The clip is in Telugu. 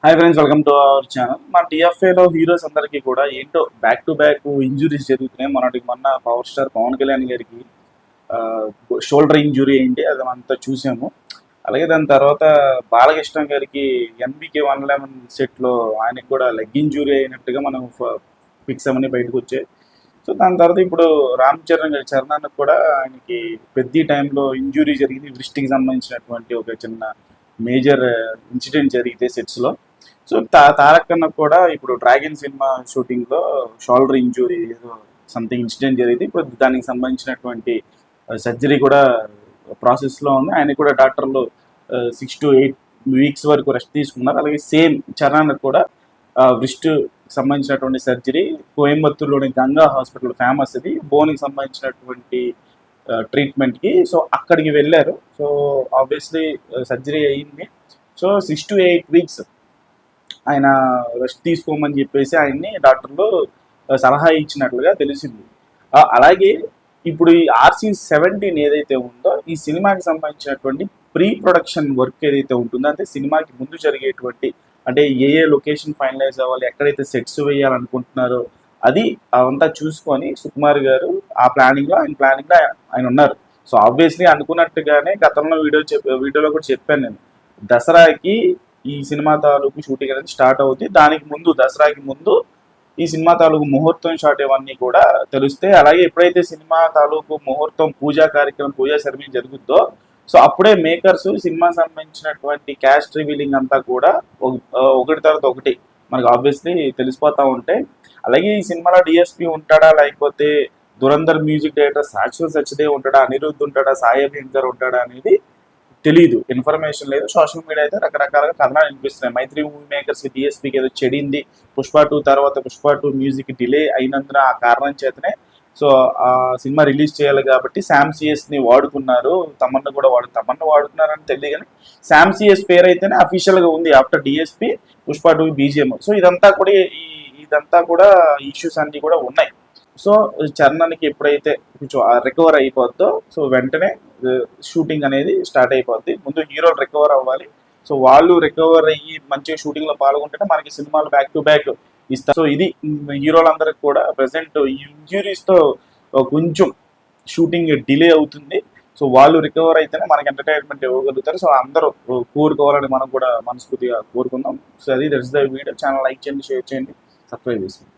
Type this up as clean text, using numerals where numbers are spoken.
Hi friends, welcome to our channel. మన టీఎఫ్ఏలో హీరోస్ అందరికీ కూడా ఏంటో బ్యాక్ టు బ్యాక్ ఇంజురీస్ జరుగుతున్నాయి. మొన్న పవర్ స్టార్ పవన్ కళ్యాణ్ గారికి షోల్డర్ ఇంజురీ అయింది, అది అంతా చూసాము. అలాగే దాని తర్వాత బాలకృష్ణ గారికి NBK 111 సెట్లో ఆయనకి కూడా లెగ్ ఇంజురీ అయినట్టుగా మనం పిక్స్ అవన్నీ బయటకు వచ్చాయి. సో దాని తర్వాత ఇప్పుడు రామ్ చరణ్ గారి చరణానికి కూడా ఆయనకి పెద్ద టైంలో ఇంజురీ జరిగింది. వృష్టికి సంబంధించినటువంటి ఒక చిన్న మేజర్ ఇన్సిడెంట్ జరిగితే సెట్స్లో. సో తారక్ కన్నా కూడా ఇప్పుడు డ్రాగన్ సినిమా షూటింగ్లో షోల్డర్ ఇంజురీ ఏదో సంథింగ్ ఇన్సిడెంట్ జరిగింది. ఇప్పుడు దానికి సంబంధించినటువంటి సర్జరీ కూడా ప్రాసెస్లో ఉంది. ఆయన కూడా డాక్టర్లు 6 to 8 వీక్స్ వరకు రెస్ట్ తీసుకున్నారు. అలాగే సేమ్ చరణ్ కూడా వ్రిస్ట్ సంబంధించినటువంటి సర్జరీ కోయంబత్తూరులోని గంగా హాస్పిటల్, ఫేమస్ అది బోన్కి సంబంధించినటువంటి ట్రీట్మెంట్కి. సో అక్కడికి వెళ్ళారు. సో ఆబ్వియస్లీ సర్జరీ అయ్యింది. సో 6 to 8 వీక్స్ ఆయన రెస్ట్ తీసుకోమని చెప్పేసి ఆయన్ని డాక్టర్లు సలహా ఇచ్చినట్లుగా తెలిసింది. అలాగే ఇప్పుడు ఈ RC-17 ఏదైతే ఉందో ఈ సినిమాకి సంబంధించినటువంటి ప్రీ ప్రొడక్షన్ వర్క్ ఏదైతే ఉంటుందో, అంటే సినిమాకి ముందు జరిగేటువంటి, అంటే ఏ లొకేషన్ ఫైనలైజ్ అవ్వాలి, ఎక్కడైతే సెట్స్ వేయాలనుకుంటున్నారో అది అవంతా చూసుకొని సుకుమార్ గారు ఆ ప్లానింగ్లో ఆయన ఉన్నారు. సో ఆబ్వియస్లీ అనుకున్నట్టుగానే గతంలో వీడియోలో కూడా చెప్పాను నేను, దసరాకి ఈ సినిమా తాలూకు షూటింగ్ అనేది స్టార్ట్ అవుతుంది. దానికి ముందు, దసరాకి ముందు ఈ సినిమా తాలూకు ముహూర్తం షాట్ ఇవన్నీ కూడా తెలుస్తాయి. అలాగే ఎప్పుడైతే సినిమా తాలూకు ముహూర్తం పూజా సెరమనీ జరుగుద్దో, సో అప్పుడే మేకర్స్ సినిమా సంబంధించినటువంటి క్యాస్ట్ రివీలింగ్ అంతా కూడా ఒకటి తర్వాత ఒకటి మనకు ఆబ్వియస్లీ తెలిసిపోతూ ఉంటాయి. అలాగే ఈ సినిమాలో DSP ఉంటాడా, లేకపోతే దురంధర్ మ్యూజిక్ డైరెక్టర్ శాశ్వత్ సచ్దేవ్ ఉంటాడా, అనిరుద్ధ్ ఉంటాడా, సాయి అభినయ్ గారు ఉంటాడా అనేది తెలీదు, ఇన్ఫర్మేషన్ లేదు. సోషల్ మీడియా అయితే రకరకాలుగా కథనాలు వినిపిస్తున్నాయి. మైత్రి మూవీ మేకర్స్ DSPకి ఏదో చెడింది, పుష్ప 2 తర్వాత పుష్ప 2 మ్యూజిక్ డిలే అయినందున ఆ కారణం చేతనే సో ఆ సినిమా రిలీజ్ చేయాలి కాబట్టి శామ్ సిఎస్ని వాడుకున్నారు. తమన్నా కూడా వాడుకున్నారని తెలియదు, కానీ శామ్ సిఎస్ పేరు అయితేనే అఫీషియల్గా ఉంది after DSP Pushpa 2 BGM. So ఇదంతా కూడా ఇష్యూస్ అన్నీ కూడా ఉన్నాయి. సో చరణానికి ఎప్పుడైతే కొంచెం రికవర్ అయిపోద్దో, సో వెంటనే షూటింగ్ అనేది స్టార్ట్ అయిపోద్ది. ముందు హీరోలు రికవర్ అవ్వాలి. సో వాళ్ళు రికవర్ అయ్యి మంచిగా షూటింగ్లో పాల్గొంటేనే మనకి సినిమాలు బ్యాక్ టు బ్యాక్ ఇస్తారు. సో ఇది హీరోలందరికి కూడా ప్రజెంట్ ఇంజురీస్తో కొంచెం షూటింగ్ డిలే అవుతుంది. సో వాళ్ళు రికవర్ అయితేనే మనకి ఎంటర్టైన్మెంట్ ఇవ్వగలుగుతారు. సో అందరూ కోరుకోవాలని మనం కూడా మనస్ఫూర్తిగా కోరుకుందాం. సో అది that's the video. Channel like చేయండి, షేర్ చేయండి, సబ్స్క్రైబ్ చేసుకోండి.